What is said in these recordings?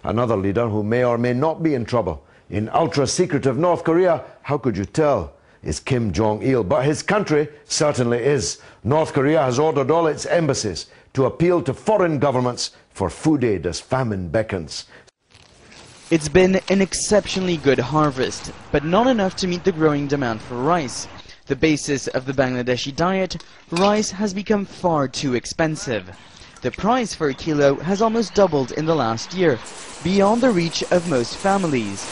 Another leader who may or may not be in trouble. In ultra-secretive North Korea, how could you tell, is Kim Jong-il? But his country certainly is. North Korea has ordered all its embassies to appeal to foreign governments for food aid as famine beckons. It's been an exceptionally good harvest, but not enough to meet the growing demand for rice. The basis of the Bangladeshi diet, rice has become far too expensive. The price for a kilo has almost doubled in the last year, beyond the reach of most families.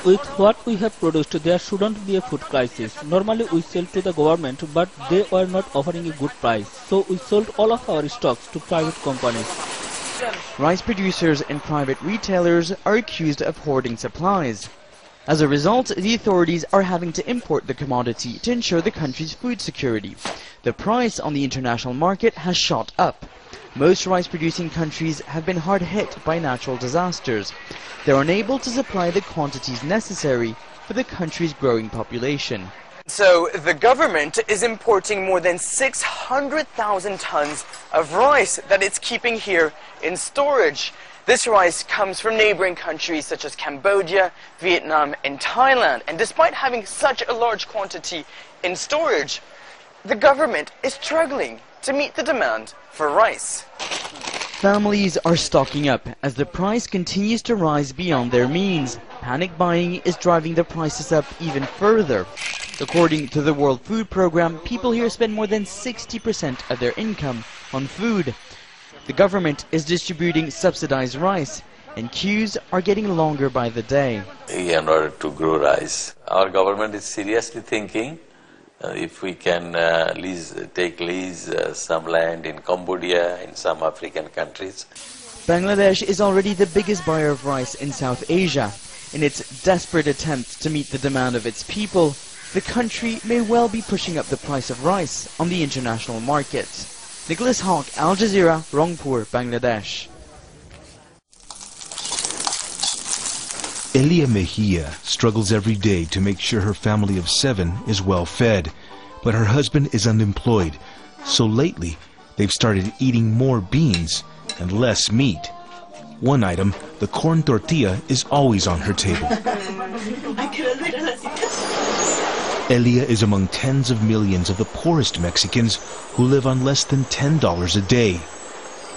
With what we have produced, there shouldn't be a food crisis. Normally we sell to the government, but they were not offering a good price. So we sold all of our stocks to private companies. Rice producers and private retailers are accused of hoarding supplies. As a result, the authorities are having to import the commodity to ensure the country's food security. The price on the international market has shot up. Most rice-producing countries have been hard hit by natural disasters. They're unable to supply the quantities necessary for the country's growing population. So the government is importing more than 600,000 tons of rice that it's keeping here in storage. This rice comes from neighboring countries such as Cambodia, Vietnam, and Thailand. And despite having such a large quantity in storage, the government is struggling to meet the demand for rice. Families are stocking up as the price continues to rise beyond their means. Panic buying is driving the prices up even further. According to the World Food Programme, people here spend more than 60% of their income on food. The government is distributing subsidized rice, and queues are getting longer by the day. In order to grow rice, our government is seriously thinking if we can take lease some land in Cambodia, in some African countries. Bangladesh is already the biggest buyer of rice in South Asia. In its desperate attempts to meet the demand of its people, the country may well be pushing up the price of rice on the international market. Nicholas Hawk, Al Jazeera, Rangpur, Bangladesh. Elia Mejia struggles every day to make sure her family of 7 is well fed, but her husband is unemployed, so lately they've started eating more beans and less meat. One item, the corn tortilla, is always on her table. Elia is among tens of millions of the poorest Mexicans who live on less than $10 a day.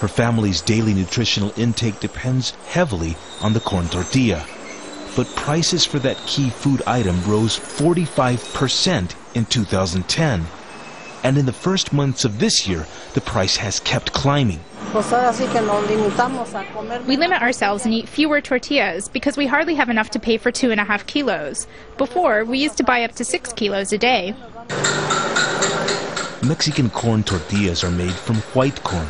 Her family's daily nutritional intake depends heavily on the corn tortilla. But prices for that key food item rose 45% in 2010. And in the first months of this year, the price has kept climbing. We limit ourselves and eat fewer tortillas because we hardly have enough to pay for 2.5 kilos. Before, we used to buy up to 6 kilos a day. Mexican corn tortillas are made from white corn,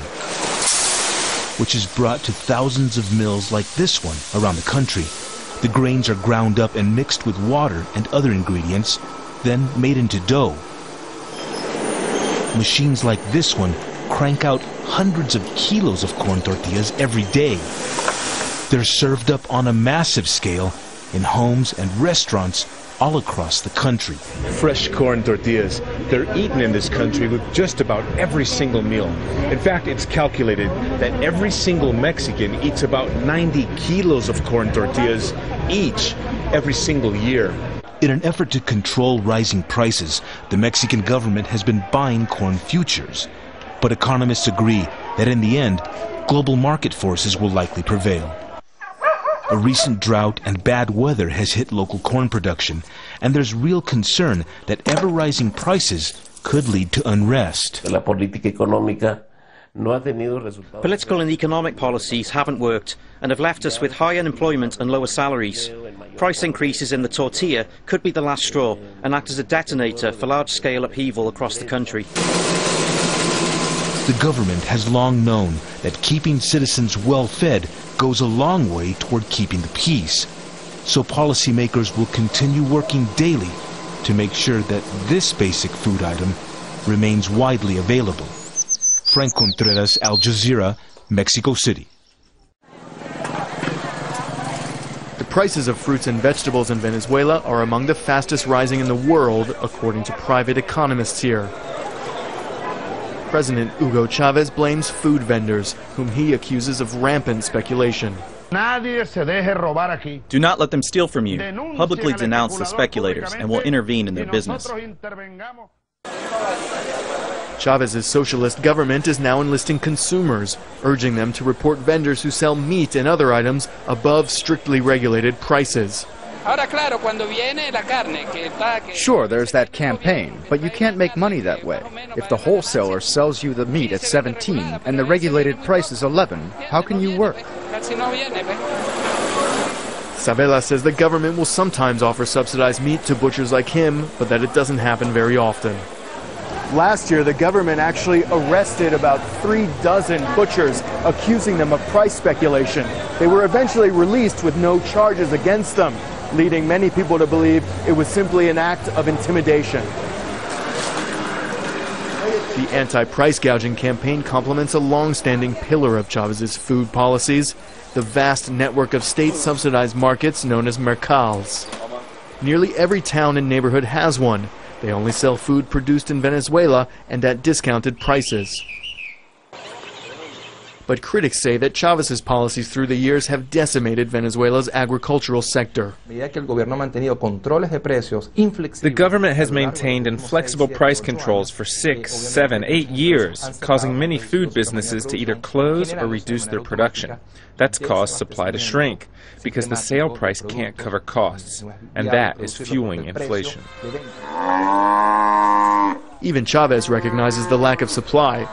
which is brought to thousands of mills like this one around the country. The grains are ground up and mixed with water and other ingredients, then made into dough. Machines like this one crank out hundreds of kilos of corn tortillas every day. They're served up on a massive scale in homes and restaurants all across the country. Fresh corn tortillas, they're eaten in this country with just about every single meal. In fact, it's calculated that every single Mexican eats about 90 kilos of corn tortillas each every single year. In an effort to control rising prices, the Mexican government has been buying corn futures. But economists agree that in the end, global market forces will likely prevail. A recent drought and bad weather has hit local corn production, and there's real concern that ever-rising prices could lead to unrest. Political and economic policies haven't worked and have left us with high unemployment and lower salaries. Price increases in the tortilla could be the last straw and act as a detonator for large-scale upheaval across the country. The government has long known that keeping citizens well-fed goes a long way toward keeping the peace. So policymakers will continue working daily to make sure that this basic food item remains widely available. Frank Contreras, Al Jazeera, Mexico City. The prices of fruits and vegetables in Venezuela are among the fastest rising in the world, according to private economists here. President Hugo Chavez blames food vendors, whom he accuses of rampant speculation. Do not let them steal from you. Publicly denounce the speculators and we'll intervene in their business. Chavez's socialist government is now enlisting consumers, urging them to report vendors who sell meat and other items above strictly regulated prices. Sure, there's that campaign, but you can't make money that way. If the wholesaler sells you the meat at 17 and the regulated price is 11, how can you work? Sabela says the government will sometimes offer subsidized meat to butchers like him, but that it doesn't happen very often. Last year, the government actually arrested about 36 butchers, accusing them of price speculation. They were eventually released with no charges against them, leading many people to believe it was simply an act of intimidation. The anti-price gouging campaign complements a long-standing pillar of Chavez's food policies, the vast network of state-subsidized markets known as mercals. Nearly every town and neighborhood has one. They only sell food produced in Venezuela and at discounted prices. But critics say that Chavez's policies through the years have decimated Venezuela's agricultural sector. The government has maintained inflexible price controls for 6, 7, 8 years, causing many food businesses to either close or reduce their production. That's caused supply to shrink, because the sale price can't cover costs, and that is fueling inflation. Even Chavez recognizes the lack of supply.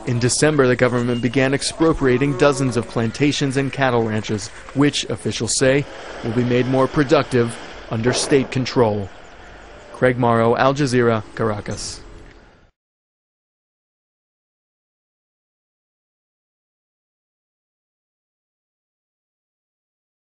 In December, the government began expropriating dozens of plantations and cattle ranches, which, officials say, will be made more productive under state control. Craig Morrow, Al Jazeera, Caracas.